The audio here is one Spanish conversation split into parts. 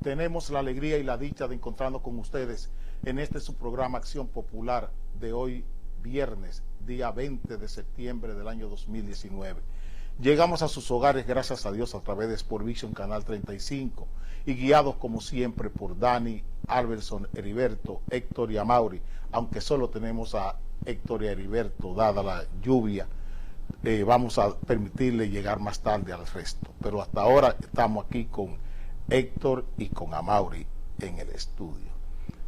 Tenemos la alegría y la dicha de encontrarnos con ustedes en este su programa Acción Popular de hoy viernes, día 20 de septiembre del año 2019. Llegamos a sus hogares, gracias a Dios, a través de Sport Vision Canal 35 y guiados como siempre por Dani, Alberson, Heriberto, Héctor y Amaury, aunque solo tenemos a Héctor y Heriberto, dada la lluvia. Vamos a permitirle llegar más tarde al resto, pero hasta ahora estamos aquí con Héctor y con Amaury en el estudio.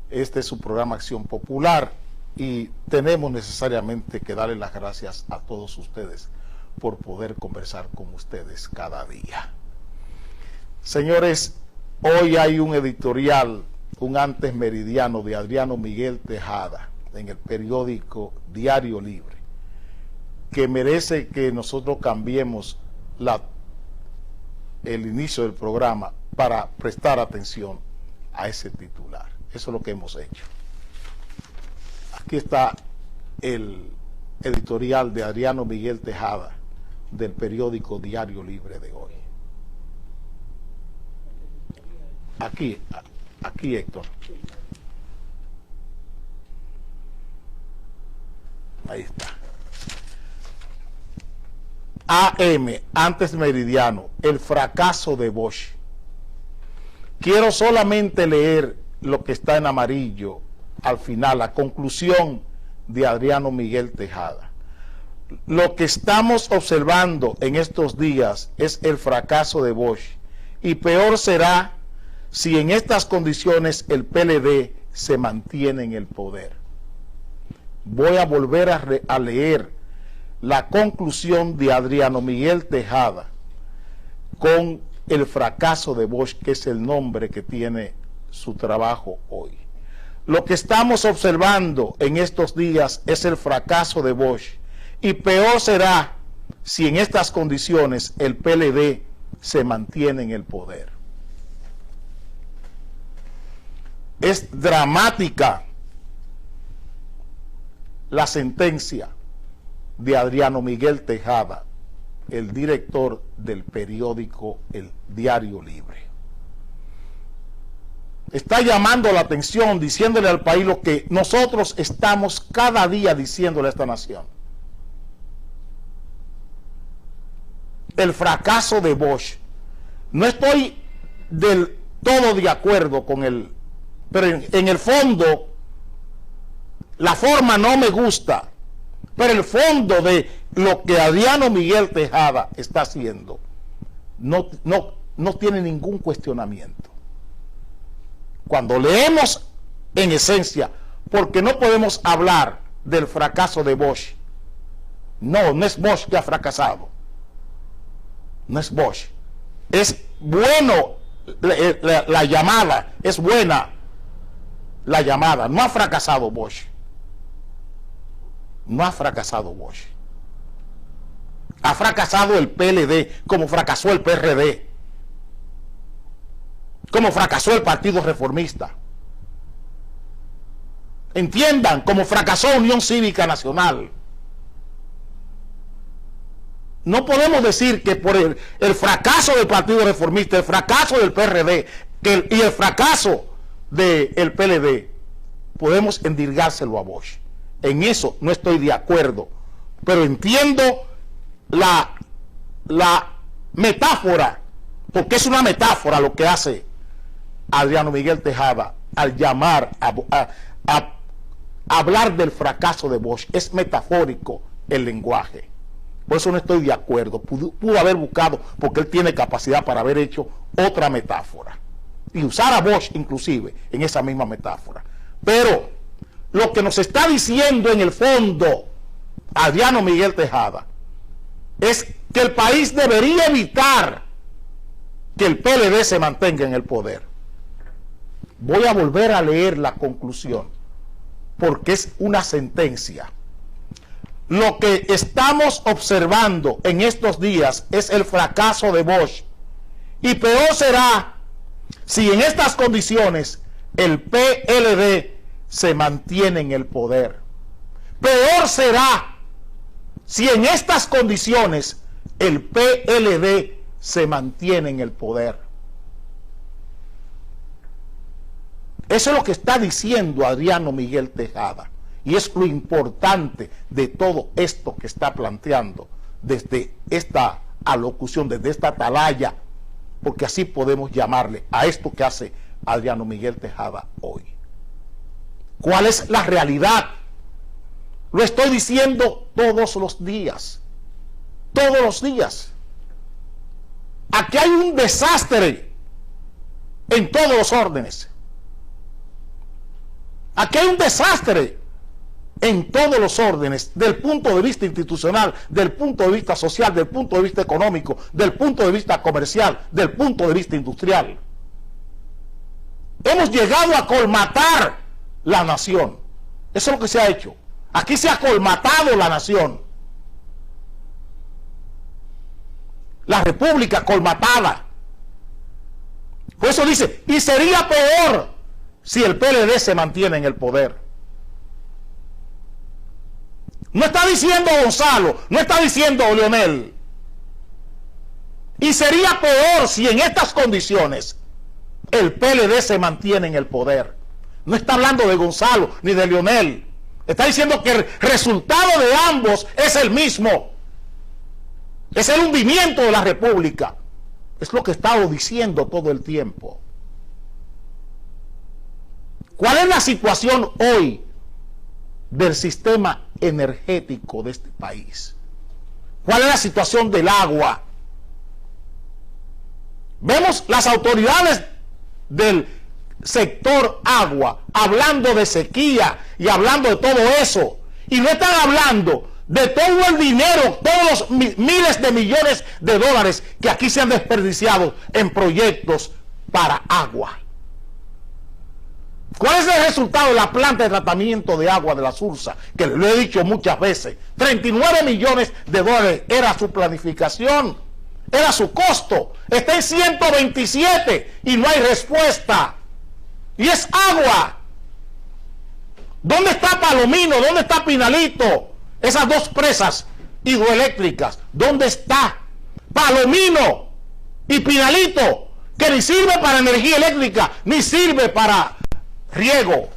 Este es su programa Acción Popular y tenemos necesariamente que darle las gracias a todos ustedes por poder conversar con ustedes cada día. Señores, hoy hay un editorial, un antes meridiano de Adriano Miguel Tejada en el periódico Diario Libre, que merece que nosotros cambiemos el inicio del programa para prestar atención a ese titular. Eso es lo que hemos hecho. Aquí está el editorial de Adriano Miguel Tejada del periódico Diario Libre de hoy. Aquí Héctor. Ahí está. AM, antes meridiano, el fracaso de Bosch. Quiero solamente leer lo que está en amarillo al final, la conclusión de Adriano Miguel Tejada. Lo que estamos observando en estos días es el fracaso de Bosch, y peor será si en estas condiciones el PLD se mantiene en el poder. Voy a volver a leer la conclusión de Adriano Miguel Tejada con el fracaso de Bosch, que es el nombre que tiene su trabajo hoy. Lo que estamos observando en estos días es el fracaso de Bosch, y peor será si en estas condiciones el PLD se mantiene en el poder. Es dramática la sentencia de Adriano Miguel Tejada, el director del periódico El Diario Libre. Está llamando la atención, diciéndole al país lo que nosotros estamos cada día diciéndole a esta nación. El fracaso de Bosch. No estoy del todo de acuerdo con él, pero en el fondo, la forma no me gusta. Pero el fondo de lo que Adriano Miguel Tejada está haciendo no tiene ningún cuestionamiento. Cuando leemos en esencia, porque no podemos hablar del fracaso de Bosch. No es Bosch que ha fracasado. No es Bosch. Es bueno la llamada, es buena la llamada. No ha fracasado Bosch. No ha fracasado Bosch. Ha fracasado el PLD, como fracasó el PRD, como fracasó el Partido Reformista. Entiendan, como fracasó Unión Cívica Nacional. No podemos decir que por el fracaso del Partido Reformista, el fracaso del PRD y el fracaso del PLD, podemos endilgárselo a Bosch. En eso no estoy de acuerdo, pero entiendo la metáfora, porque es una metáfora lo que hace Adriano Miguel Tejada al llamar a hablar del fracaso de Bosch. Es metafórico el lenguaje. Por eso no estoy de acuerdo. Pudo haber buscado, porque él tiene capacidad para haber hecho otra metáfora y usar a Bosch inclusive en esa misma metáfora. Pero lo que nos está diciendo en el fondo Adriano Miguel Tejada es que el país debería evitar que el PLD se mantenga en el poder. Voy a volver a leer la conclusión, porque es una sentencia. Lo que estamos observando en estos días es el fracaso de Bosch, y peor será si en estas condiciones el PLD se mantiene en el poder. Peor será si en estas condiciones el PLD se mantiene en el poder. Eso es lo que está diciendo Adriano Miguel Tejada. Y es lo importante de todo esto que está planteando desde esta alocución, desde esta atalaya, porque así podemos llamarle a esto que hace Adriano Miguel Tejada hoy. ¿Cuál es la realidad? Lo estoy diciendo todos los días. Todos los días. Aquí hay un desastre en todos los órdenes. Aquí hay un desastre en todos los órdenes, del punto de vista institucional, del punto de vista social, del punto de vista económico, del punto de vista comercial, del punto de vista industrial. Hemos llegado a colmatar la nación. Eso es lo que se ha hecho. Aquí se ha colmatado la nación. La república colmatada. Por eso dice, y sería peor si el PLD se mantiene en el poder. No está diciendo Gonzalo, no está diciendo Leonel. Y sería peor si en estas condiciones el PLD se mantiene en el poder. No está hablando de Gonzalo ni de Leonel. Está diciendo que el resultado de ambos es el mismo. Es el hundimiento de la república. Es lo que he estado diciendo todo el tiempo. ¿Cuál es la situación hoy del sistema energético de este país? ¿Cuál es la situación del agua? Vemos las autoridades del sector agua hablando de sequía y hablando de todo eso, y no están hablando de todo el dinero, todos los miles de millones de dólares que aquí se han desperdiciado en proyectos para agua. ¿Cuál es el resultado de la planta de tratamiento de agua de la Sursa? Que lo he dicho muchas veces. 39 millones de dólares era su planificación, era su costo. Está en 127 y no hay respuesta. Y es agua. ¿Dónde está Palomino? ¿Dónde está Pinalito? Esas dos presas hidroeléctricas. ¿Dónde está Palomino y Pinalito? Que ni sirve para energía eléctrica, ni sirve para riego.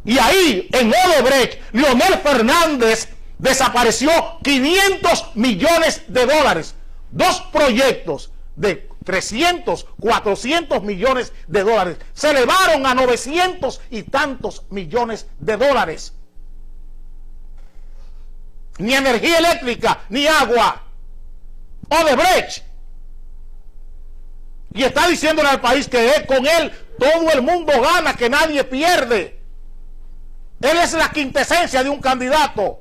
Y ahí en Odebrecht Leonel Fernández desapareció 500 millones de dólares. Dos proyectos de 300, 400 millones de dólares se elevaron a 900 y tantos millones de dólares. Ni energía eléctrica, ni agua. Odebrecht. Y está diciéndole al país que con él todo el mundo gana, que nadie pierde. Él es la quintesencia de un candidato.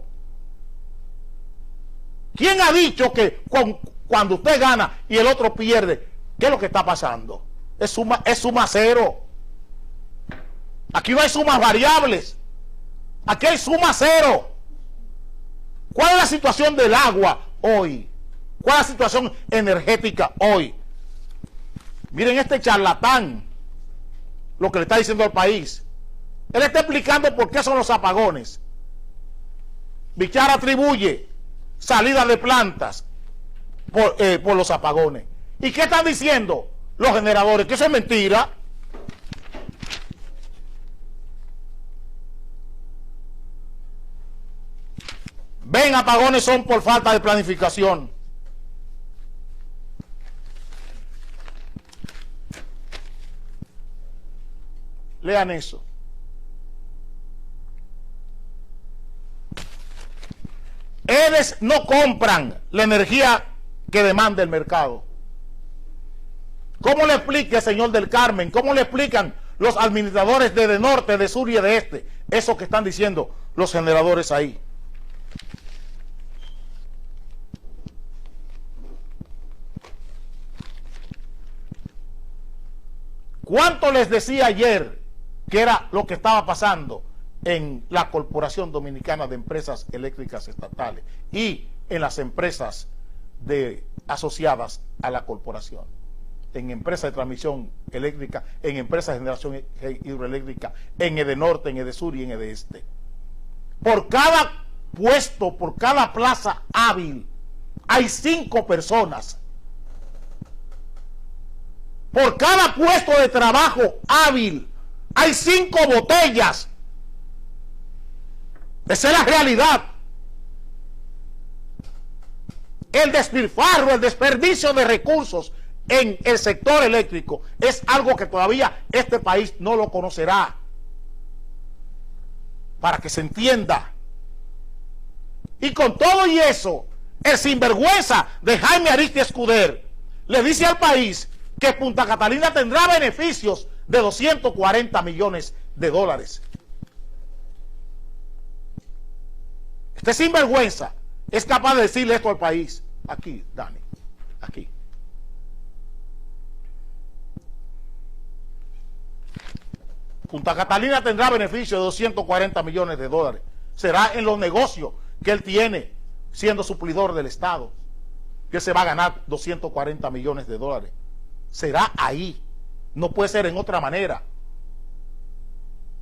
¿Quién ha dicho que cuando usted gana y el otro pierde, qué es lo que está pasando? Es suma cero. Aquí no hay sumas variables. Aquí hay suma cero. ¿Cuál es la situación del agua hoy? ¿Cuál es la situación energética hoy? Miren este charlatán, lo que le está diciendo al país. Él está explicando por qué son los apagones. Bichara atribuye salida de plantas por los apagones. ¿Y qué están diciendo los generadores? Que eso es mentira. Ven, apagones son por falta de planificación. Lean eso. Ellos no compran la energía que demanda el mercado. ¿Cómo le explica el señor del Carmen? ¿Cómo le explican los administradores de norte, de sur y de este? Eso que están diciendo los generadores ahí. ¿Cuánto les decía ayer que era lo que estaba pasando en la Corporación Dominicana de Empresas Eléctricas Estatales y en las empresas asociadas a la corporación? En empresas de transmisión eléctrica, en empresas de generación hidroeléctrica, en Edenorte, en Edesur y en Edeste. Por cada puesto, por cada plaza hábil, hay 5 personas. Por cada puesto de trabajo hábil, hay 5 botellas. Esa es la realidad. El despilfarro, el desperdicio de recursos en el sector eléctrico es algo que todavía este país no lo conocerá. Para que se entienda. Y con todo y eso, el sinvergüenza de Jaime Ariztía Escuder le dice al país que Punta Catalina tendrá beneficios de 240 millones de dólares. Este sinvergüenza es capaz de decirle esto al país. Aquí, Dani, aquí. Punta Catalina tendrá beneficio de 240 millones de dólares. Será en los negocios que él tiene siendo suplidor del Estado que se va a ganar 240 millones de dólares. Será ahí. No puede ser en otra manera.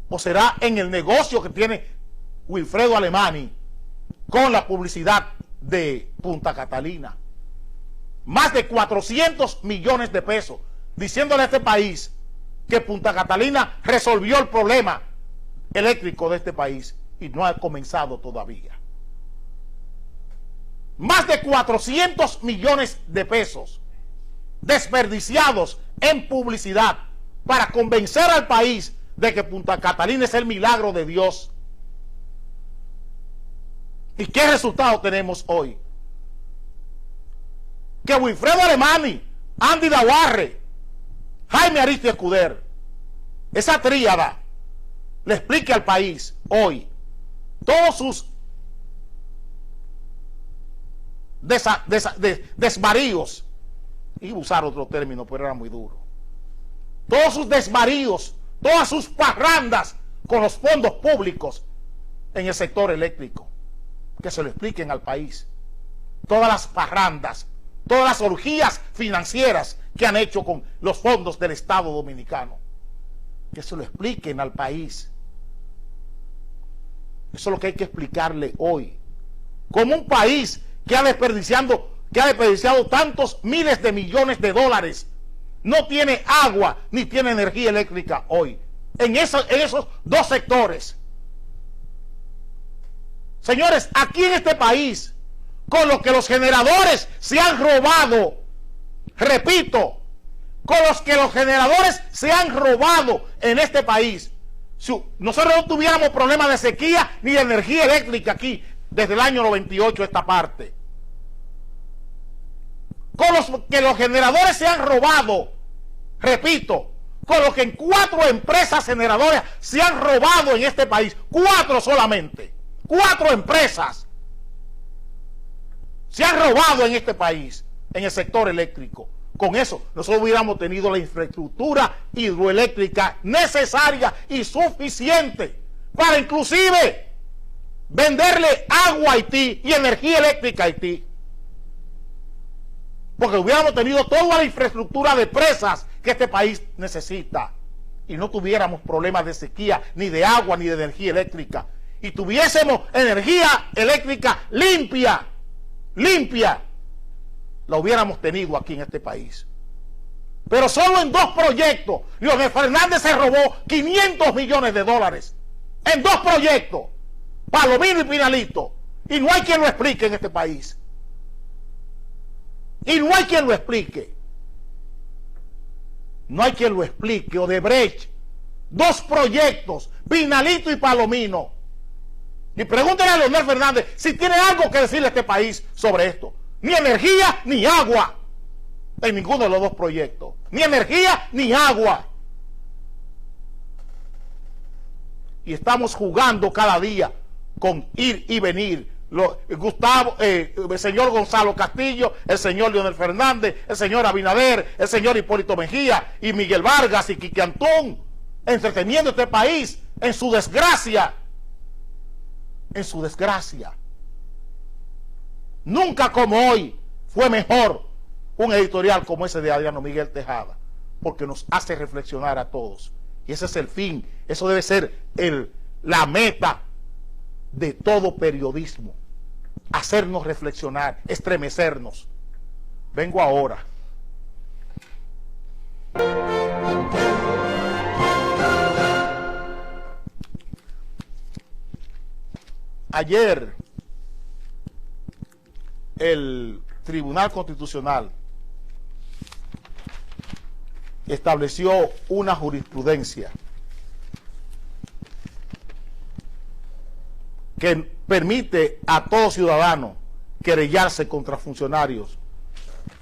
O será en el negocio que tiene Wilfredo Alemany con la publicidad de Punta Catalina. Más de 400 millones de pesos, diciéndole a este país que Punta Catalina resolvió el problema eléctrico de este país y no ha comenzado todavía. Más de 400 millones de pesos desperdiciados en publicidad para convencer al país de que Punta Catalina es el milagro de Dios. ¿Y qué resultado tenemos hoy? Que Wilfredo Alemany, Andy Dawarre, Jaime Ariztía Escuder, esa tríada, le explique al país hoy todos sus desvaríos, y usar otro término, pero era muy duro, todos sus desvaríos, todas sus parrandas con los fondos públicos en el sector eléctrico, que se lo expliquen al país, todas las parrandas, todas las orgías financieras que han hecho con los fondos del Estado Dominicano, que se lo expliquen al país. Eso es lo que hay que explicarle hoy. Como un país que ha desperdiciado tantos miles de millones de dólares, no tiene agua ni tiene energía eléctrica hoy, en esos 2 sectores. Señores, aquí en este país, con lo que los generadores se han robado, repito, con los que los generadores se han robado en este país, si nosotros no tuviéramos problemas de sequía ni de energía eléctrica aquí desde el año 98 esta parte, con los que los generadores se han robado, repito, con los que en 4 empresas generadoras se han robado en este país, 4 solamente, 4 empresas se han robado en este país, en el sector eléctrico. Con eso, nosotros hubiéramos tenido la infraestructura hidroeléctrica necesaria y suficiente para inclusive venderle agua a Haití y energía eléctrica a Haití. Porque hubiéramos tenido toda la infraestructura de presas que este país necesita y no tuviéramos problemas de sequía, ni de agua, ni de energía eléctrica. Y tuviésemos energía eléctrica limpia, la hubiéramos tenido aquí en este país. Pero solo en 2 proyectos, Leonel Fernández se robó 500 millones de dólares. En 2 proyectos, Palomino y Pinalito. Y no hay quien lo explique en este país. Y no hay quien lo explique. No hay quien lo explique. Odebrecht, 2 proyectos, Pinalito y Palomino. Y pregúntenle a Leonel Fernández si tiene algo que decirle a este país sobre esto. Ni energía ni agua en ninguno de los 2 proyectos. Ni energía ni agua. Y estamos jugando cada día con ir y venir. El señor Gonzalo Castillo, el señor Leonel Fernández, el señor Abinader, el señor Hipólito Mejía y Miguel Vargas y Quique Antún, entreteniendo este país en su desgracia. En su desgracia. Nunca como hoy fue mejor un editorial como ese de Adriano Miguel Tejada, porque nos hace reflexionar a todos. Y ese es el fin, eso debe ser la meta de todo periodismo. hacernos reflexionar, estremecernos. Vengo ahora. Ayer el Tribunal Constitucional estableció una jurisprudencia que permite a todo ciudadano querellarse contra funcionarios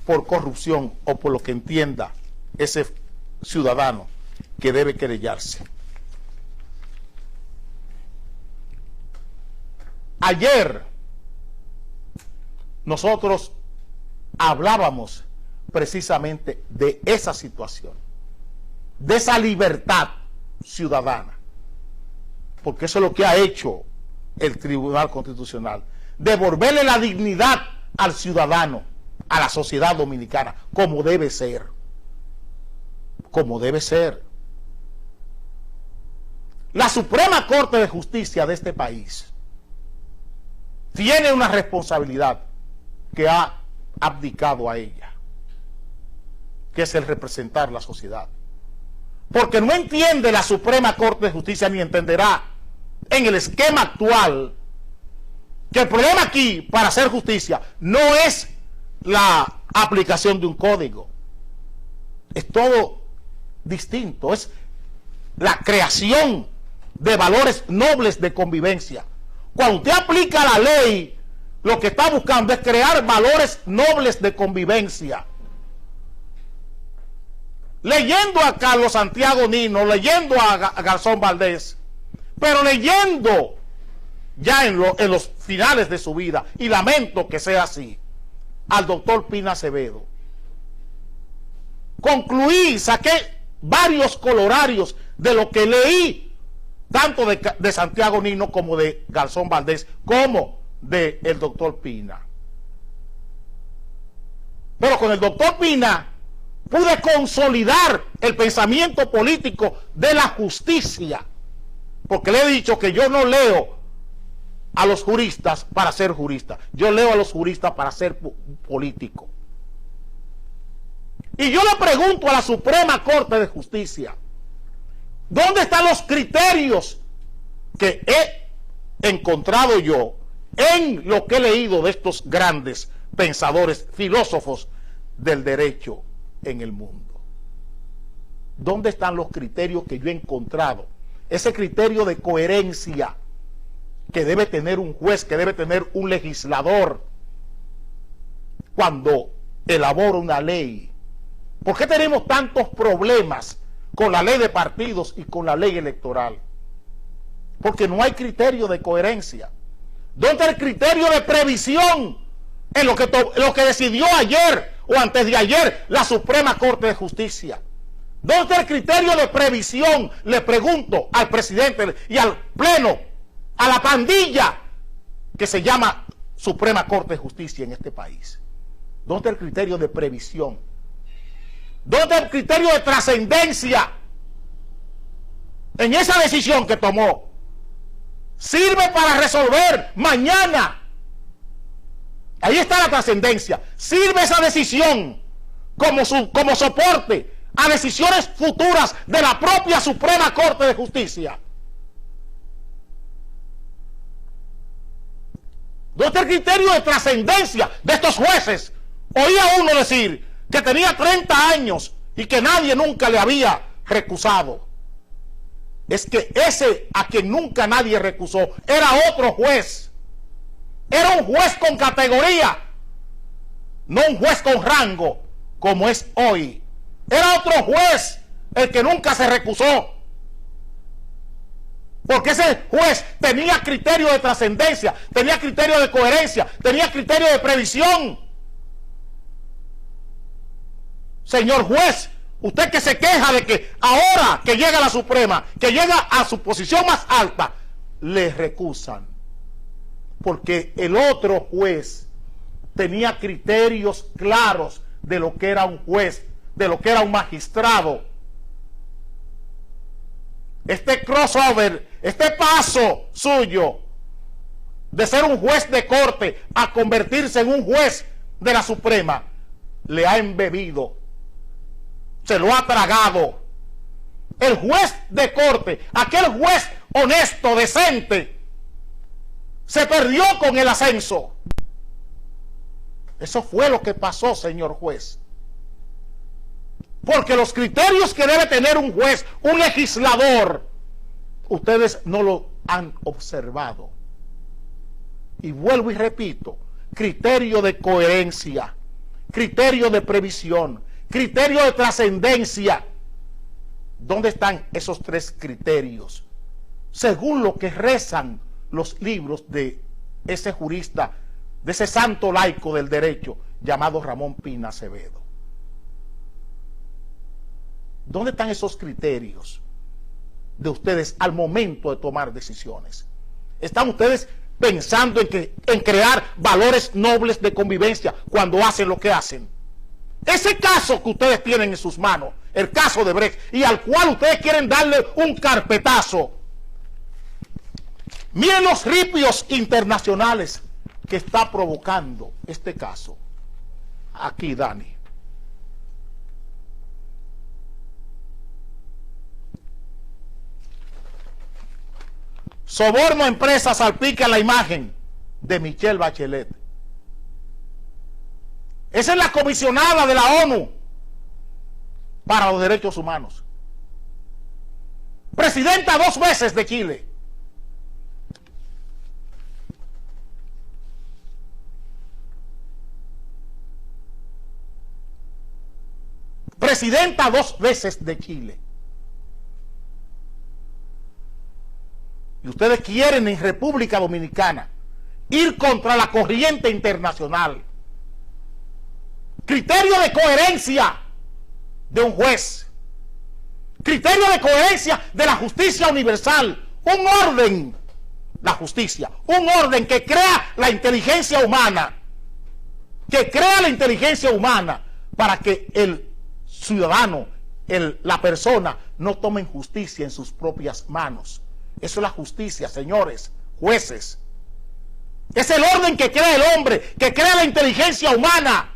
por corrupción o por lo que entienda ese ciudadano que debe querellarse. Ayer nosotros hablábamos precisamente de esa situación, de esa libertad ciudadana, porque eso es lo que ha hecho el Tribunal Constitucional, devolverle la dignidad al ciudadano, a la sociedad dominicana, como debe ser, como debe ser. La Suprema Corte de Justicia de este país tiene una responsabilidad que ha abdicado a ella, que es el representar la sociedad. Porque no entiende la Suprema Corte de Justicia ni entenderá en el esquema actual que el problema aquí para hacer justicia no es la aplicación de un código, es todo distinto, es la creación de valores nobles de convivencia. Cuando usted aplica la ley, lo que está buscando es crear valores nobles de convivencia. Leyendo a Carlos Santiago Nino, leyendo a Garzón Valdés, pero leyendo ya en los finales de su vida, y lamento que sea así, al doctor Pina Acevedo, concluí, saqué varios colorarios de lo que leí, tanto de Santiago Nino como de Garzón Valdés, como de el doctor Pina. Pero con el doctor Pina pude consolidar el pensamiento político de la justicia, porque le he dicho que yo no leo a los juristas para ser jurista, yo leo a los juristas para ser político. Y yo le pregunto a la Suprema Corte de Justicia, ¿dónde están los criterios que he encontrado yo en lo que he leído de estos grandes pensadores, filósofos del derecho en el mundo? ¿Dónde están los criterios que yo he encontrado? Ese criterio de coherencia que debe tener un juez, que debe tener un legislador cuando elabora una ley. ¿Por qué tenemos tantos problemas con la ley de partidos y con la ley electoral? Porque no hay criterio de coherencia. ¿Dónde está el criterio de previsión en lo que decidió ayer o antes de ayer la Suprema Corte de Justicia? ¿Dónde está el criterio de previsión? Le pregunto al presidente y al pleno, a la pandilla que se llama Suprema Corte de Justicia en este país. ¿Dónde está el criterio de previsión? ¿Dónde está el criterio de trascendencia en esa decisión que tomó? Sirve para resolver mañana. Ahí está la trascendencia. Sirve esa decisión como soporte a decisiones futuras de la propia Suprema Corte de Justicia. ¿Dónde está el criterio de trascendencia de estos jueces? Oía uno decir que tenía 30 años y que nadie nunca le había recusado. Es que ese a quien nunca nadie recusó era otro juez. Era un juez con categoría, no un juez con rango como es hoy. Era otro juez el que nunca se recusó, porque ese juez tenía criterio de trascendencia, tenía criterio de coherencia, tenía criterio de previsión. Señor juez, usted que se queja de que ahora que llega a la Suprema, que llega a su posición más alta, le recusan, porque el otro juez tenía criterios claros de lo que era un juez, de lo que era un magistrado. Este crossover, este paso suyo de ser un juez de corte a convertirse en un juez de la Suprema, le ha embebido, se lo ha tragado. El juez de corte, aquel juez honesto, decente, se perdió con el ascenso. Eso fue lo que pasó, señor juez. Porque los criterios que debe tener un juez, un legislador, ustedes no lo han observado. Y vuelvo y repito, criterio de coherencia, criterio de previsión, criterio de trascendencia. ¿Dónde están esos tres criterios? Según lo que rezan los libros de ese jurista, de ese santo laico del derecho llamado Ramón Pina Acevedo. ¿Dónde están esos criterios de ustedes al momento de tomar decisiones? ¿Están ustedes pensando en crear valores nobles de convivencia cuando hacen lo que hacen? Ese caso que ustedes tienen en sus manos, el caso de Brecht, y al cual ustedes quieren darle un carpetazo. Miren los ripios internacionales que está provocando este caso. Aquí, Dani. Soborno a empresas salpica la imagen de Michelle Bachelet. Esa es la comisionada de la ONU para los derechos humanos. Presidenta 2 veces de Chile. Presidenta 2 veces de Chile. Y ustedes quieren en República Dominicana ir contra la corriente internacional. Criterio de coherencia de un juez. Criterio de coherencia de la justicia universal. Un orden, la justicia, un orden que crea la inteligencia humana. Que crea la inteligencia humana para que el ciudadano, la persona, no tome justicia en sus propias manos. Eso es la justicia, señores, jueces. Es el orden que crea el hombre, que crea la inteligencia humana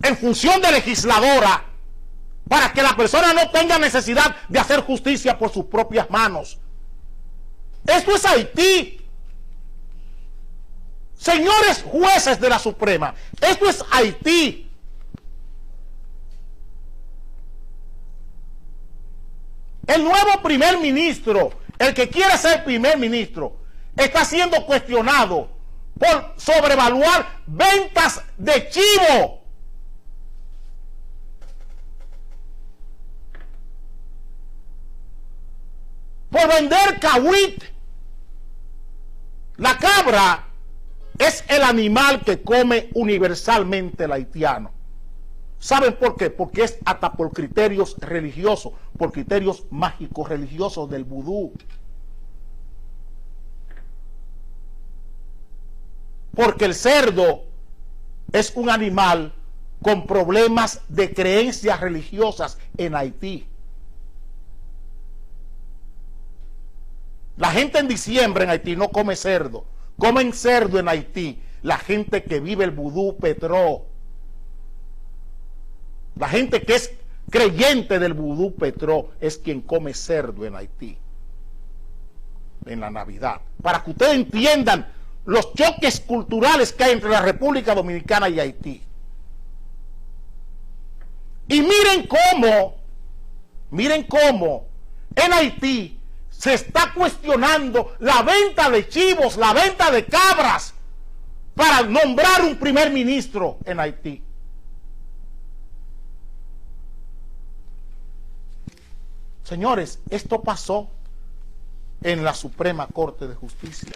en función de legisladora, para que la persona no tenga necesidad de hacer justicia por sus propias manos. Esto es Haití. Señores jueces de la Suprema, esto es Haití. El nuevo primer ministro, el que quiere ser primer ministro, está siendo cuestionado por sobrevaluar ventas de chivo. Por vender cahuit. La cabra es el animal que come universalmente el haitiano. ¿Saben por qué? Porque es hasta por criterios religiosos, por criterios mágicos religiosos del vudú. Porque el cerdo es un animal con problemas de creencias religiosas en Haití. La gente en diciembre en Haití no come cerdo. Comen cerdo en Haití la gente que vive el vudú petró. La gente que es creyente del vudú petró es quien come cerdo en Haití en la Navidad. Para que ustedes entiendan los choques culturales que hay entre la República Dominicana y Haití. Y miren cómo en Haití se está cuestionando la venta de chivos, la venta de cabras para nombrar un primer ministro en Haití. Señores, esto pasó en la Suprema Corte de Justicia.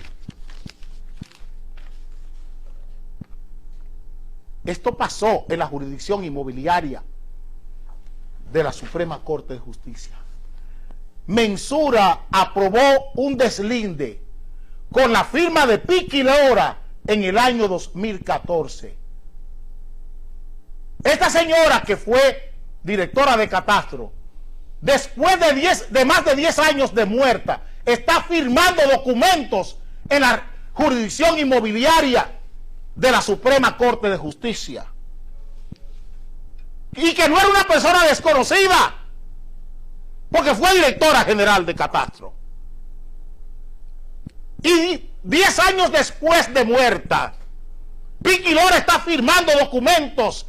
Esto pasó en la jurisdicción inmobiliaria de la Suprema Corte de Justicia. Mensura aprobó un deslinde con la firma de Piqui Lora en el año 2014. Esta señora, que fue directora de Catastro, después de más de 10 años de muerta, está firmando documentos en la jurisdicción inmobiliaria de la Suprema Corte de Justicia. Y que no era una persona desconocida, porque fue directora general de Catastro. Y 10 años después de muerta, Piqui Lora está firmando documentos,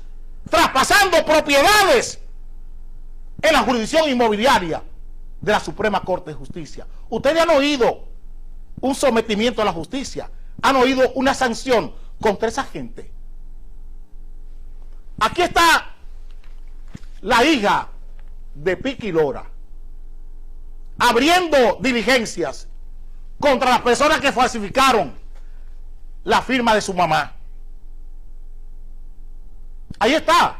traspasando propiedades en la jurisdicción inmobiliaria de la Suprema Corte de Justicia. Ustedes han oído un sometimiento a la justicia, han oído una sanción contra esa gente. Aquí está la hija de Piqui Lora abriendo diligencias contra las personas que falsificaron la firma de su mamá. Ahí está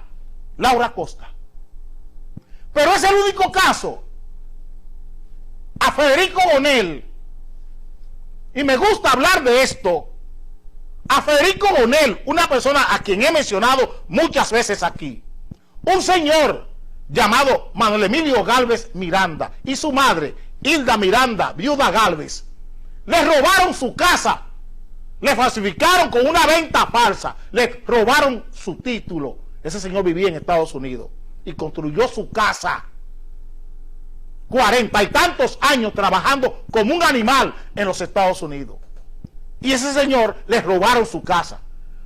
Laura Costa. Pero es el único caso. A Federico Bonell, y me gusta hablar de esto, a Federico Bonell, una persona a quien he mencionado muchas veces aquí, un señor llamado Manuel Emilio Gálvez Miranda y su madre, Hilda Miranda, viuda Gálvez, le robaron su casa, le falsificaron con una venta falsa, le robaron su título. Ese señor vivía en Estados Unidos y construyó su casa, 40 y tantos años trabajando como un animal en los Estados Unidos. Y ese señor les robaron su casa.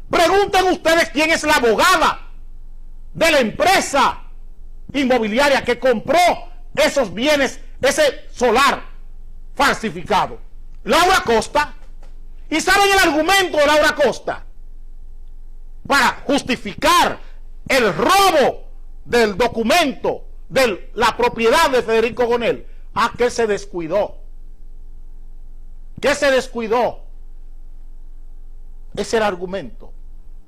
Pregunten ustedes quién es la abogada de la empresa inmobiliaria que compró esos bienes, ese solar falsificado. Laura Costa. ¿Y saben el argumento de Laura Costa para justificar el robo del documento de la propiedad de Federico Bonell? Que se descuidó. Que se descuidó. Ese es el argumento.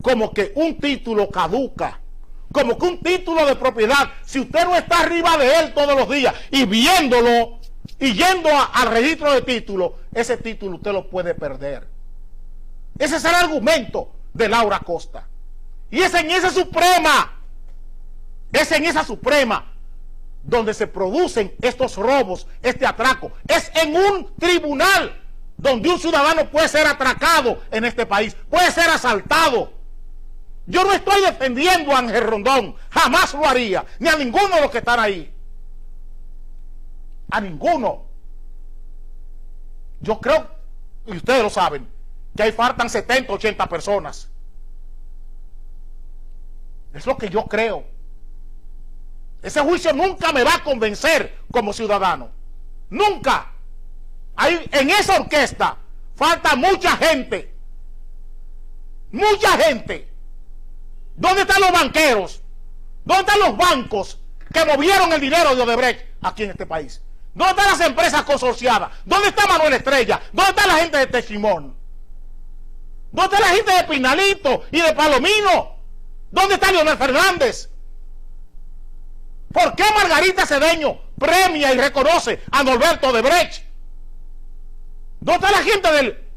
Como que un título caduca, como que un título de propiedad, si usted no está arriba de él todos los días y viéndolo y yendo al registro de título, ese título usted lo puede perder. Ese es el argumento de Laura Costa. Y es en esa Suprema donde se producen estos robos, este atraco. Es en un tribunal donde un ciudadano puede ser atracado en este país, puede ser asaltado. Yo no estoy defendiendo a Ángel Rondón, jamás lo haría, ni a ninguno de los que están ahí. A ninguno. Yo creo, y ustedes lo saben, que ahí faltan 70, 80 personas. Es lo que yo creo. Ese juicio nunca me va a convencer como ciudadano. Nunca. Ahí, en esa orquesta falta mucha gente. Mucha gente. ¿Dónde están los banqueros? ¿Dónde están los bancos que movieron el dinero de Odebrecht aquí en este país? ¿Dónde están las empresas consorciadas? ¿Dónde está Manuel Estrella? ¿Dónde está la gente de Techimón? ¿Dónde está la gente de Pinalito y de Palomino? ¿Dónde está Leonel Fernández? ¿Por qué Margarita Cedeño premia y reconoce a Norberto Odebrecht? ¿Dónde está la gente del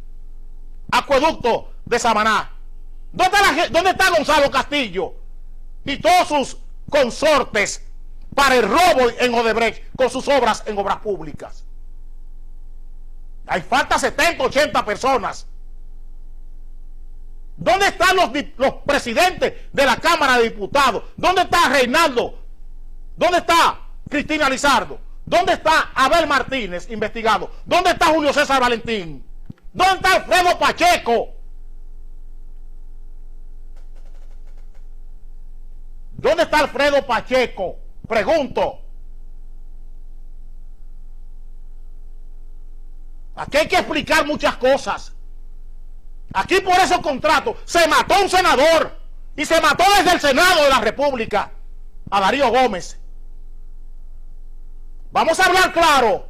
acueducto de Samaná? ¿Dónde está Gonzalo Castillo y todos sus consortes para el robo en Odebrecht con sus obras en obras públicas? Hay falta 70, 80 personas. ¿Dónde están los presidentes de la Cámara de Diputados? ¿Dónde está Reinaldo? ¿Dónde está Cristina Lizardo? ¿Dónde está Abel Martínez, investigado? ¿Dónde está Julio César Valentín? ¿Dónde está Alfredo Pacheco? ¿Dónde está Alfredo Pacheco? Pregunto. Aquí hay que explicar muchas cosas. Aquí por esos contratos se mató un senador y se mató desde el Senado de la República a Darío Gómez. Vamos a hablar claro.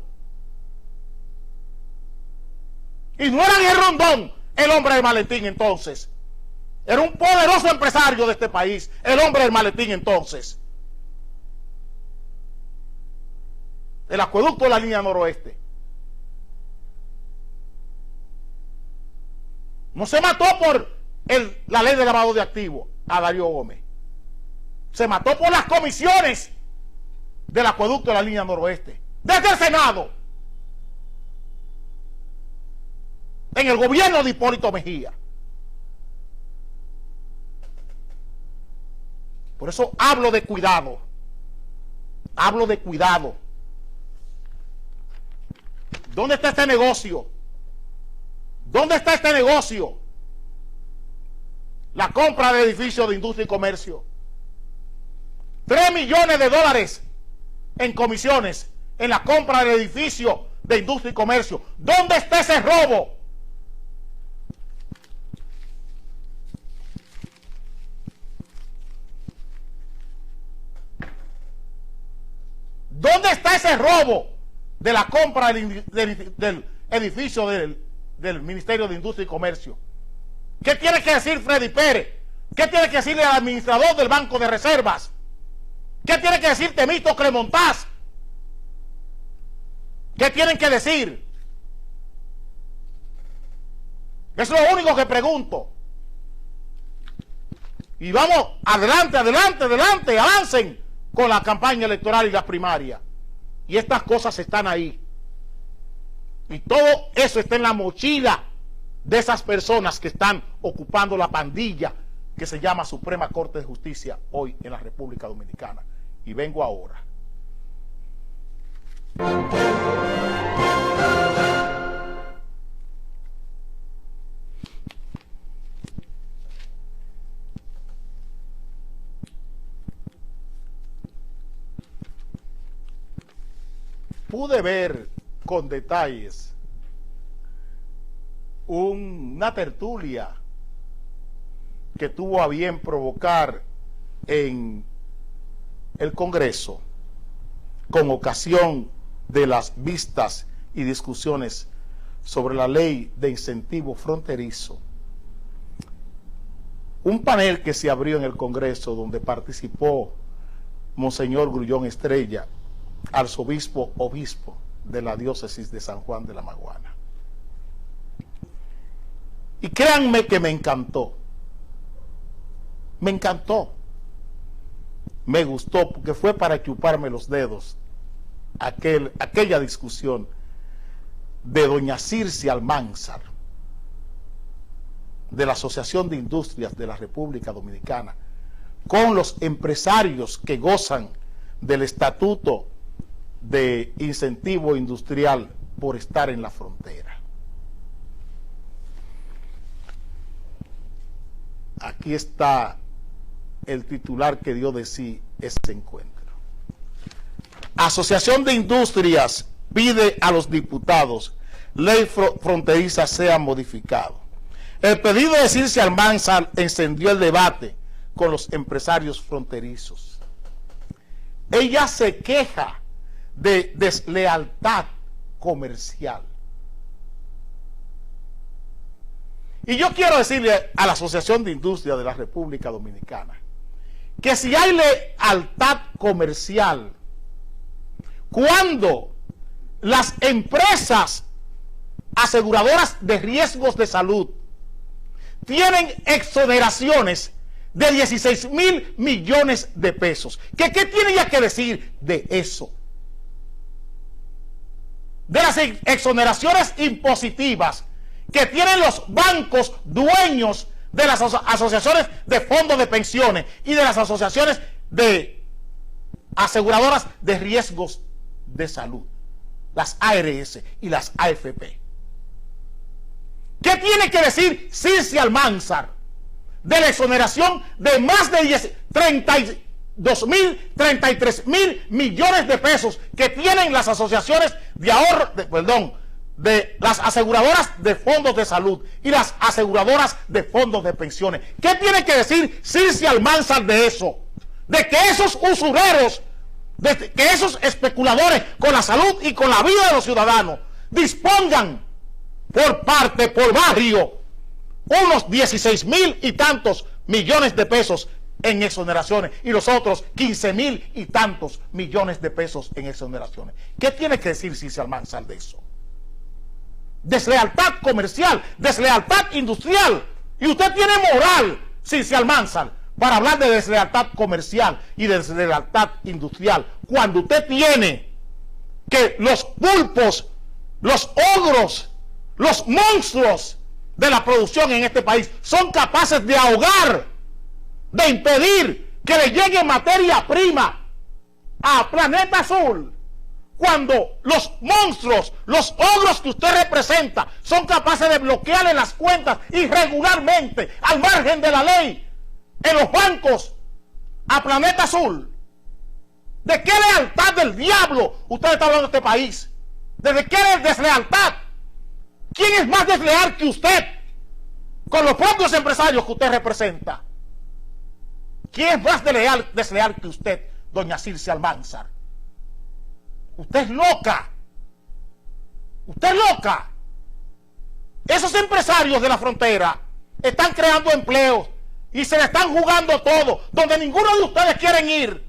Y no era Ángel Rondón el hombre del maletín entonces. Era un poderoso empresario de este país, el hombre del maletín entonces. El acueducto de la línea noroeste. No se mató por la ley de lavado de activos a Darío Gómez. Se mató por las comisiones del acueducto de la línea noroeste. Desde el Senado. en el gobierno de Hipólito Mejía. Por eso hablo de cuidado. Hablo de cuidado. ¿Dónde está este negocio? ¿Dónde está este negocio? La compra de edificios de industria y comercio. 3 millones de dólares en comisiones en la compra del edificio de industria y comercio. ¿Dónde está ese robo? ¿Dónde está ese robo de la compra del edificio del Ministerio de Industria y Comercio? ¿Qué tiene que decir Freddy Pérez? ¿Qué tiene que decirle al administrador del Banco de Reservas? ¿Qué tiene que decir Temito Clemontaz? ¿Qué tienen que decir? Es lo único que pregunto. Y vamos, adelante, adelante, adelante, avancen con la campaña electoral y la primaria. Y estas cosas están ahí. Y todo eso está en la mochila de esas personas que están ocupando la pandilla que se llama Suprema Corte de Justicia hoy en la República Dominicana. Y vengo ahora. Pude ver con detalles una tertulia que tuvo a bien provocar en el Congreso con ocasión de las vistas y discusiones sobre la ley de incentivo fronterizo. Un panel que se abrió en el Congreso donde participó Monseñor Grullón Estrella, obispo de la diócesis de San Juan de la Maguana. Y créanme que me encantó. Me encantó. Me gustó porque fue para chuparme los dedos aquella discusión de doña Circe Almanzar, de la Asociación de Industrias de la República Dominicana, con los empresarios que gozan del estatuto de incentivo industrial por estar en la frontera. Aquí está el titular que dio de sí ese encuentro. Asociación de Industrias pide a los diputados ley fronteriza sea modificado. El pedido de Circe Almanzar encendió el debate con los empresarios fronterizos. Ella se queja de deslealtad comercial. Y yo quiero decirle a la Asociación de Industria de la República Dominicana que si hay lealtad comercial, cuando las empresas aseguradoras de riesgos de salud tienen exoneraciones de 16,000 millones de pesos, ¿qué tiene ella que decir de eso? De las exoneraciones impositivas que tienen los bancos dueños de las asociaciones de fondos de pensiones y de las asociaciones de aseguradoras de riesgos de salud, las ARS y las AFP. ¿Qué tiene que decir Circe Almanzar de la exoneración de más de 33,000 millones de pesos que tienen las asociaciones de ahorro, de las aseguradoras de fondos de salud y las aseguradoras de fondos de pensiones? ¿Qué tiene que decir Circe Almanzar de eso? De que esos usureros, de que esos especuladores con la salud y con la vida de los ciudadanos dispongan por parte, por barrio, unos 16,000 y tantos millones de pesos en exoneraciones y los otros 15,000 y tantos millones de pesos en exoneraciones? ¿Qué tiene que decir Circe Almanzar de eso? Deslealtad comercial, deslealtad industrial. Y usted tiene moral, Circe Almanzar, para hablar de deslealtad comercial y de deslealtad industrial, cuando usted tiene que los pulpos, los ogros los monstruos de la producción en este país son capaces de ahogar, de impedir que le llegue materia prima a Planeta Azul, cuando los monstruos, los ogros que usted representa, son capaces de bloquearle las cuentas irregularmente, al margen de la ley, en los bancos, a Planeta Azul. ¿De qué lealtad del diablo usted está hablando de este país? ¿De qué deslealtad? ¿Quién es más desleal que usted con los propios empresarios que usted representa? ¿Quién es más desleal que usted, doña Circe Almanzar? Usted es loca. Usted es loca. Esos empresarios de la frontera están creando empleos y se le están jugando todo, donde ninguno de ustedes quieren ir.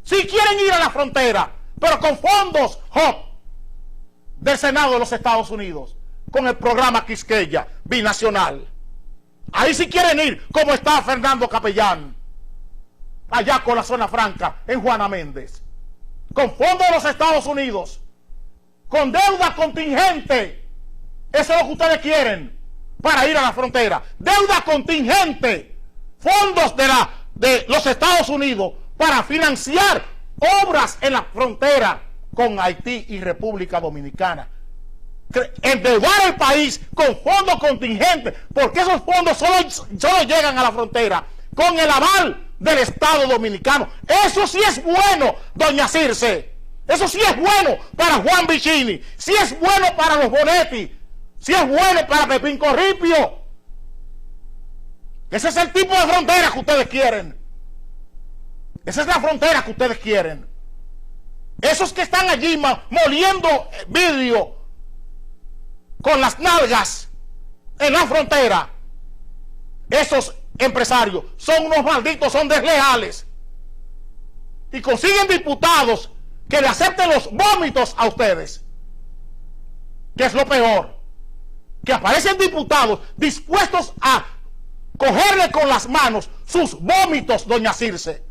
Sí quieren ir a la frontera, pero con fondos HOP del Senado de los Estados Unidos, con el programa Quisqueya binacional. Ahí sí quieren ir, como está Fernando Capellán, allá con la zona franca, en Juana Méndez, con fondos de los Estados Unidos, con deuda contingente. Eso es lo que ustedes quieren para ir a la frontera. Deuda contingente, fondos de los Estados Unidos para financiar obras en la frontera con Haití y República Dominicana. Endeudar el país con fondos contingentes, porque esos fondos solo llegan a la frontera con el aval del Estado Dominicano. Eso sí es bueno, doña Circe. Eso sí es bueno para Juan Vicini, sí es bueno para los Bonetti, sí es bueno para Pepín Corripio. Ese es el tipo de frontera que ustedes quieren. Esa es la frontera que ustedes quieren. Esos que están allí moliendo vidrio con las nalgas en la frontera, esos empresarios son unos malditos, son desleales, y consiguen diputados que le acepten los vómitos a ustedes, que es lo peor, que aparecen diputados dispuestos a cogerle con las manos sus vómitos, doña Circe.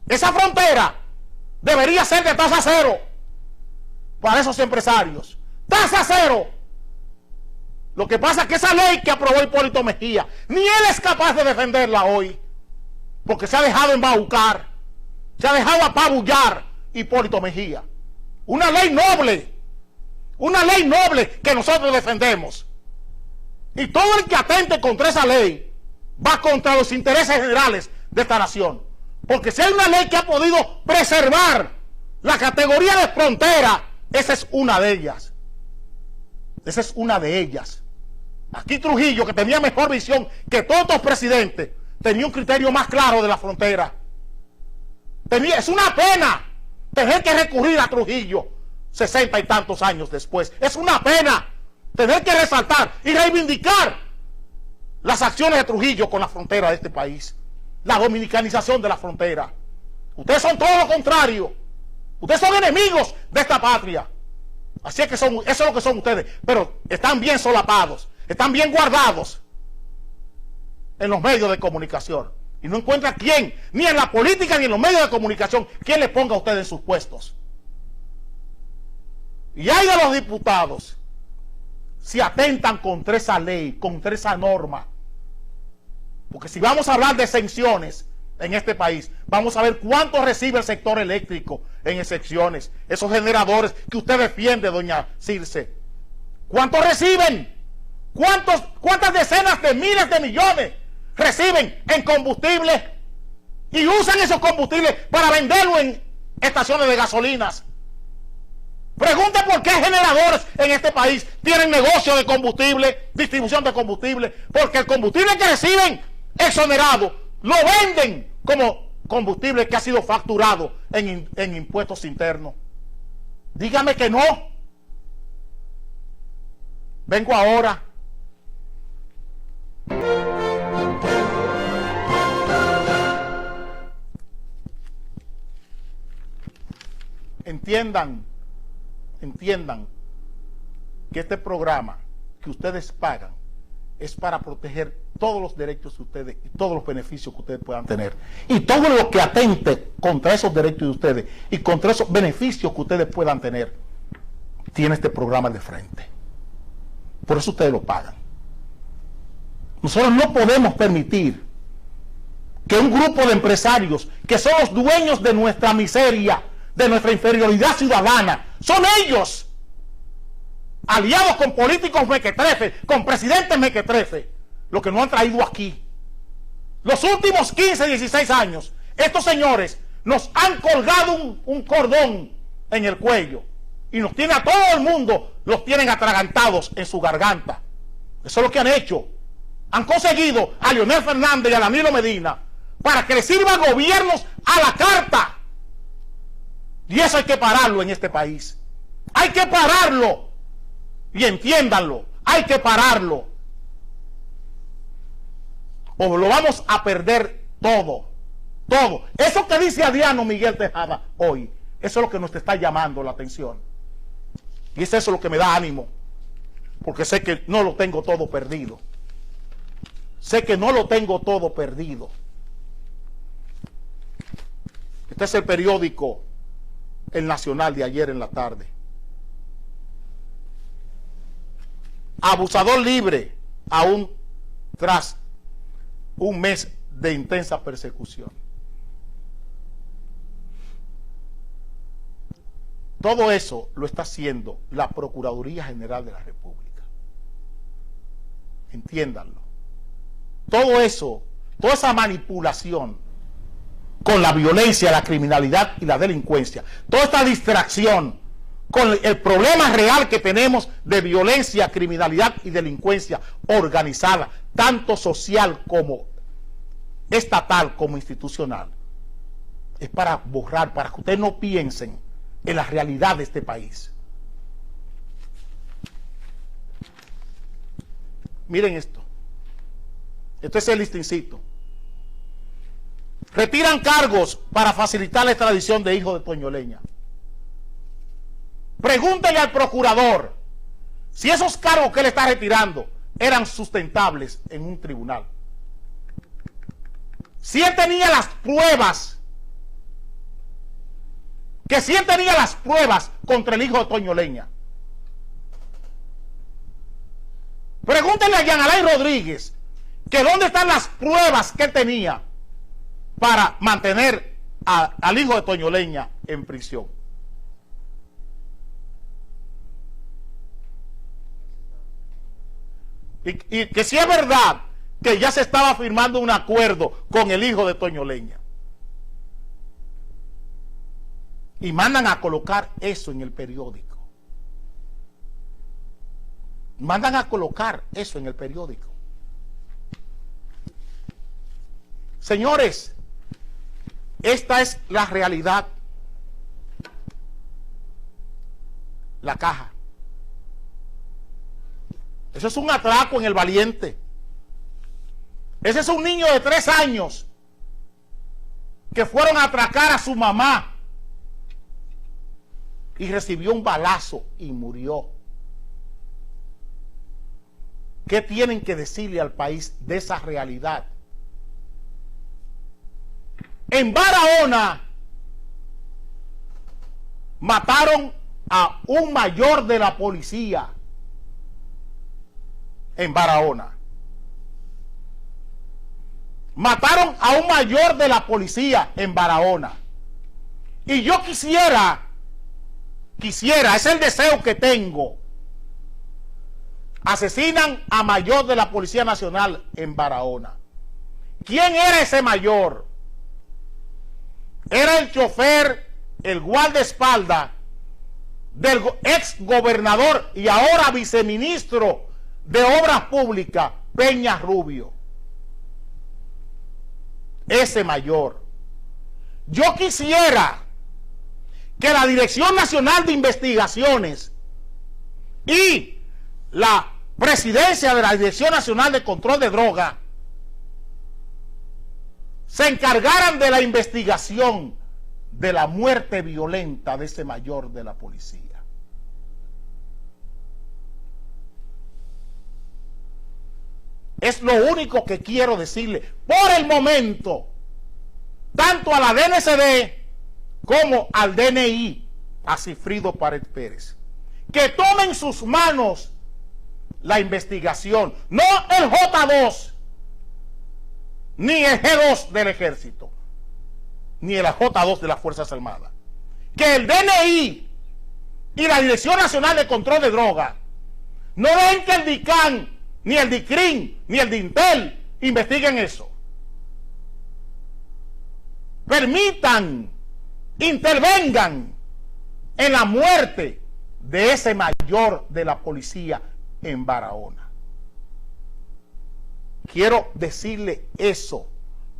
Esa frontera debería ser de tasa cero para esos empresarios. ¡Tasa cero! Lo que pasa es que esa ley que aprobó Hipólito Mejía, ni él es capaz de defenderla hoy, porque se ha dejado embaucar, se ha dejado apabullar Hipólito Mejía. Una ley noble que nosotros defendemos. Y todo el que atente contra esa ley va contra los intereses generales de esta nación. Porque si hay una ley que ha podido preservar la categoría de frontera, esa es una de ellas. Esa es una de ellas. Aquí Trujillo, que tenía mejor visión que todos los presidentes, tenía un criterio más claro de la frontera. Es una pena tener que recurrir a Trujillo 60 y tantos años después. Es una pena tener que resaltar y reivindicar las acciones de Trujillo con la frontera de este país. La dominicanización de la frontera. Ustedes son todo lo contrario. Ustedes son enemigos de esta patria. Así es que eso es lo que son ustedes. Pero están bien solapados, están bien guardados en los medios de comunicación. Y no encuentra quién, ni en la política ni en los medios de comunicación, quien les ponga a ustedes en sus puestos. Y hay de los diputados, si atentan contra esa ley, contra esa norma. Porque si vamos a hablar de exenciones en este país, vamos a ver cuánto recibe el sector eléctrico en exenciones. Esos generadores que usted defiende, doña Circe. ¿Cuánto reciben? ¿Cuántas decenas de miles de millones reciben en combustible? Y usan esos combustibles para venderlo en estaciones de gasolinas. Pregunte por qué generadores en este país tienen negocio de combustible, distribución de combustible. Porque el combustible que reciben exonerado lo venden como combustible que ha sido facturado en impuestos internos. Dígame que no. Vengo ahora. Entiendan que este programa que ustedes pagan es para proteger todos los derechos de ustedes y todos los beneficios que ustedes puedan tener. Y todo lo que atente contra esos derechos de ustedes y contra esos beneficios que ustedes puedan tener, tiene este programa de frente. Por eso ustedes lo pagan. Nosotros no podemos permitir que un grupo de empresarios que son los dueños de nuestra miseria, de nuestra inferioridad ciudadana, son ellos, aliados con políticos mequetrefes, con presidentes mequetrefes, los que nos han traído aquí. Los últimos 15, 16 años, estos señores nos han colgado un cordón en el cuello y nos tiene a todo el mundo, los tienen atragantados en su garganta. Eso es lo que han hecho. Han conseguido a Leonel Fernández y a Danilo Medina para que les sirvan gobiernos a la carta. Y eso hay que pararlo en este país. Hay que pararlo. Y entiéndanlo, hay que pararlo. O lo vamos a perder todo. Todo. Eso que dice Adriano Miguel Tejada hoy, eso es lo que nos está llamando la atención. Y es eso lo que me da ánimo. Porque sé que no lo tengo todo perdido. Sé que no lo tengo todo perdido. Este es el periódico El Nacional de ayer en la tarde. Abusador libre aún tras un mes de intensa persecución. Todo eso lo está haciendo la Procuraduría General de la República. Entiéndanlo. Todo eso, toda esa manipulación con la violencia, la criminalidad y la delincuencia, toda esta distracción con el problema real que tenemos de violencia, criminalidad y delincuencia organizada, tanto social como estatal como institucional, es para borrar, para que ustedes no piensen en la realidad de este país. Miren esto. Esto es el listincito. Retiran cargos para facilitar la extradición de hijo de Toño Leña. Pregúntele al procurador si esos cargos que él está retirando eran sustentables en un tribunal. Si él tenía las pruebas, que si él tenía las pruebas contra el hijo de Toño Leña. Pregúntele a Jean Alain Rodríguez que dónde están las pruebas que él tenía para mantener al hijo de Toño Leña en prisión. Y que si es verdad que ya se estaba firmando un acuerdo con el hijo de Toño Leña. Y mandan a colocar eso en el periódico. Mandan a colocar eso en el periódico. Señores, esta es la realidad. La caja. Eso es un atraco en el Valiente. Ese es un niño de 3 años que fueron a atracar a su mamá y recibió un balazo y murió. ¿Qué tienen que decirle al país de esa realidad? En Barahona mataron a un mayor de la policía. En Barahona mataron a un mayor de la policía en Barahona. Y yo quisiera, es el deseo que tengo. Asesinan a mayor de la Policía Nacional en Barahona. ¿Quién era ese mayor? Era el chofer, el guardaespaldas del ex gobernador y ahora viceministro de Obras Públicas, Peña Rubio. Ese mayor. Yo quisiera que la Dirección Nacional de Investigaciones y la presidencia de la Dirección Nacional de Control de Drogas se encargaran de la investigación de la muerte violenta de ese mayor de la policía. Es lo único que quiero decirle por el momento, tanto a la DNCD como al DNI, a Cifrido Pared Pérez, que tomen sus manos la investigación, no el J2, ni el G2 del ejército, ni el J2 de las Fuerzas Armadas. Que el DNI y la Dirección Nacional de Control de Drogas no dejen que el DICAN, ni el DICRIN, ni el DINTEL investiguen eso. Permitan, intervengan en la muerte de ese mayor de la policía en Barahona. Quiero decirle eso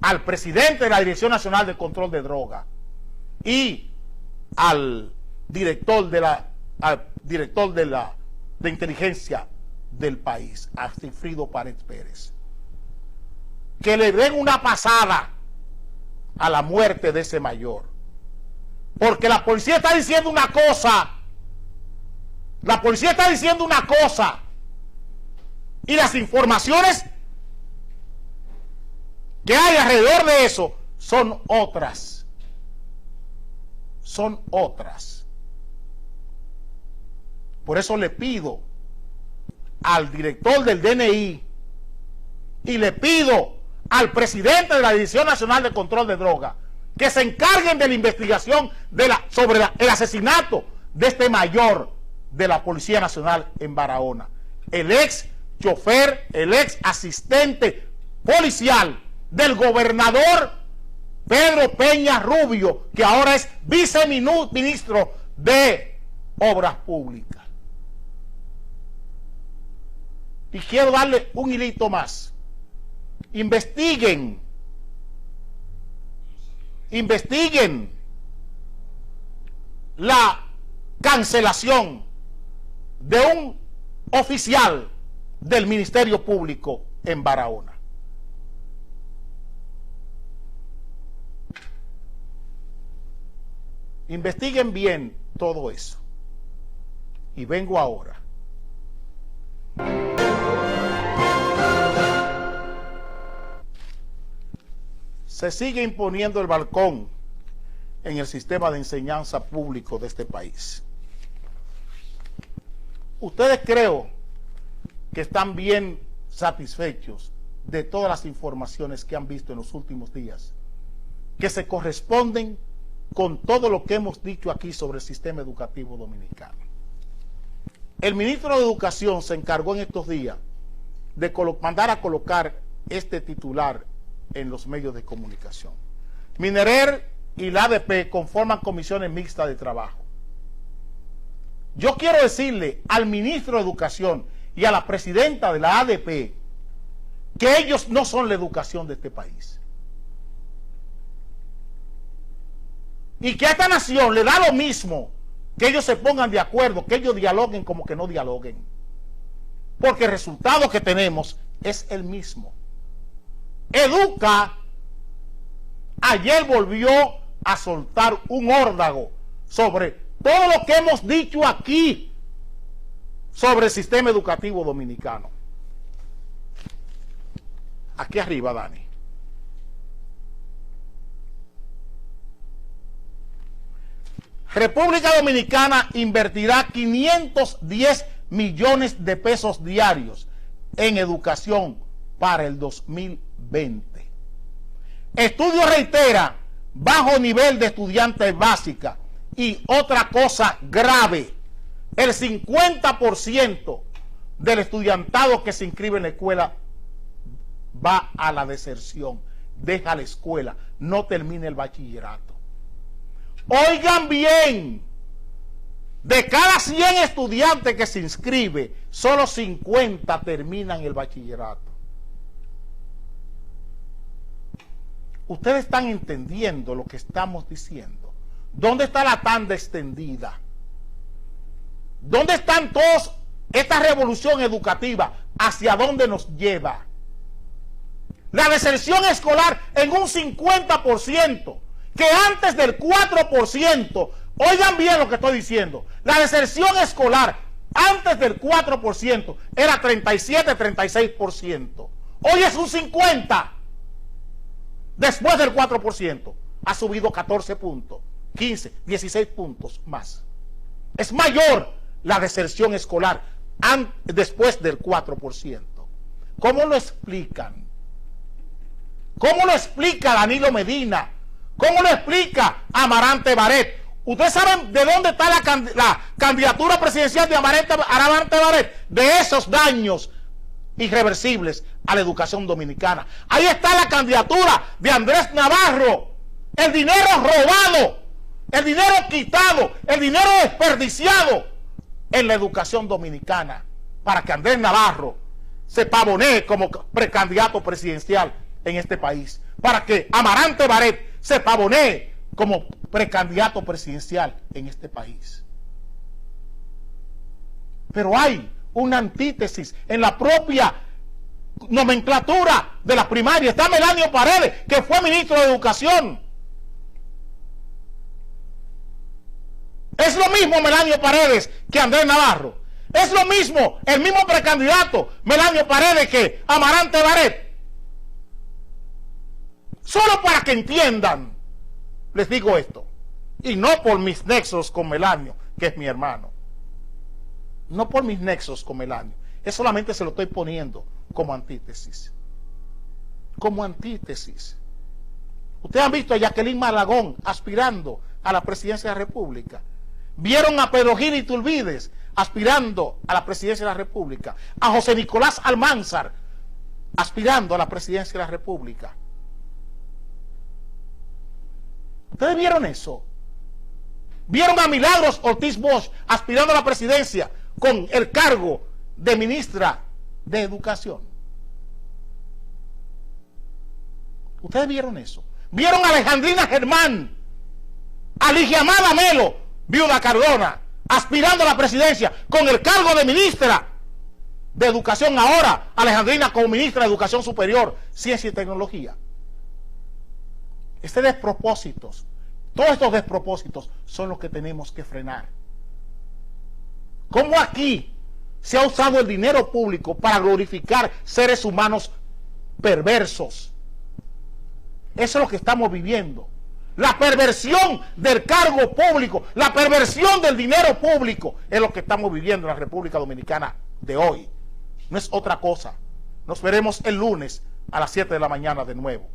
al presidente de la Dirección Nacional de Control de Drogas y al director de inteligencia del país, a Sigfrido Páez Pérez, que le den una pasada a la muerte de ese mayor, porque la policía está diciendo una cosa, y las informaciones que hay alrededor de eso son otras. Por eso le pido al director del DNI y le pido al presidente de la Dirección Nacional de Control de Drogas que se encarguen de la investigación sobre el asesinato de este mayor de la Policía Nacional en Barahona, el ex chofer, el ex asistente policial del gobernador Pedro Peña Rubio, que ahora es viceministro de Obras Públicas. Y quiero darle un hilito más. Investiguen la cancelación de un oficial del Ministerio Público en Barahona. Investiguen bien todo eso. Y vengo ahora. Se sigue imponiendo el balcón en el sistema de enseñanza público de este país. Ustedes creo que están bien satisfechos de todas las informaciones que han visto en los últimos días, que se corresponden con todo lo que hemos dicho aquí sobre el sistema educativo dominicano. El ministro de Educación se encargó en estos días de mandar a colocar este titular en los medios de comunicación. Minerer y la ADP conforman comisiones mixtas de trabajo. Yo quiero decirle al ministro de Educación y a la presidenta de la ADP que ellos no son la educación de este país. Y que a esta nación le da lo mismo que ellos se pongan de acuerdo, que ellos dialoguen como que no dialoguen. Porque el resultado que tenemos es el mismo. Educa ayer volvió a soltar un órdago sobre todo lo que hemos dicho aquí sobre el sistema educativo dominicano. Aquí arriba, Dani. República Dominicana invertirá 510 millones de pesos diarios en educación para el 2020. Estudio reitera bajo nivel de estudiantes básica y otra cosa grave, el 50% del estudiantado que se inscribe en la escuela va a la deserción, deja la escuela, no termina el bachillerato. Oigan bien, de cada 100 estudiantes que se inscribe, solo 50 terminan el bachillerato. Ustedes están entendiendo lo que estamos diciendo. ¿Dónde está la tanda extendida? ¿Dónde están todos esta revolución educativa? ¿Hacia dónde nos lleva? La deserción escolar en un 50%, que antes del 4%, oigan bien lo que estoy diciendo, la deserción escolar antes del 4% era 37-36%. Hoy es un 50%. Después del 4%, ha subido 14 puntos, 15, 16 puntos más. Es mayor la deserción escolar después del 4%. ¿Cómo lo explican? ¿Cómo lo explica Danilo Medina? ¿Cómo lo explica Amarante Barret? ¿Ustedes saben de dónde está la candidatura presidencial de Amarante Barret? De esos daños irreversibles a la educación dominicana. Ahí está la candidatura de Andrés Navarro. El dinero robado, el dinero quitado, el dinero desperdiciado en la educación dominicana para que Andrés Navarro se pavonee como precandidato presidencial en este país, para que Amarante Barret se pavonee como precandidato presidencial en este país. Pero hay una antítesis en la propia nomenclatura de las primarias. Está Melanio Paredes, que fue ministro de Educación. Es lo mismo Melanio Paredes que Andrés Navarro. Es lo mismo, el mismo precandidato Melanio Paredes que Amarante Barret. Solo para que entiendan, les digo esto, y no por mis nexos con Melanio, que es mi hermano. No por mis nexos con Melanio. Es solamente se lo estoy poniendo como antítesis. Como antítesis. Ustedes han visto a Jacqueline Malagón aspirando a la presidencia de la República. Vieron a Pedro Gil Iturbide aspirando a la presidencia de la República. A José Nicolás Almanzar aspirando a la presidencia de la República. ¿Ustedes vieron eso? ¿Vieron a Milagros Ortiz Bosch aspirando a la presidencia con el cargo de ministra de Educación? ¿Ustedes vieron eso? ¿Vieron a Alejandrina Germán, a Ligia Amada Melo, viuda Cardona, aspirando a la presidencia con el cargo de ministra de Educación? Ahora Alejandrina como ministra de Educación Superior, Ciencia y Tecnología. Todos estos despropósitos son los que tenemos que frenar. ¿Cómo aquí se ha usado el dinero público para glorificar seres humanos perversos? Eso es lo que estamos viviendo. La perversión del cargo público, la perversión del dinero público es lo que estamos viviendo en la República Dominicana de hoy. No es otra cosa. Nos veremos el lunes a las 7 de la mañana de nuevo.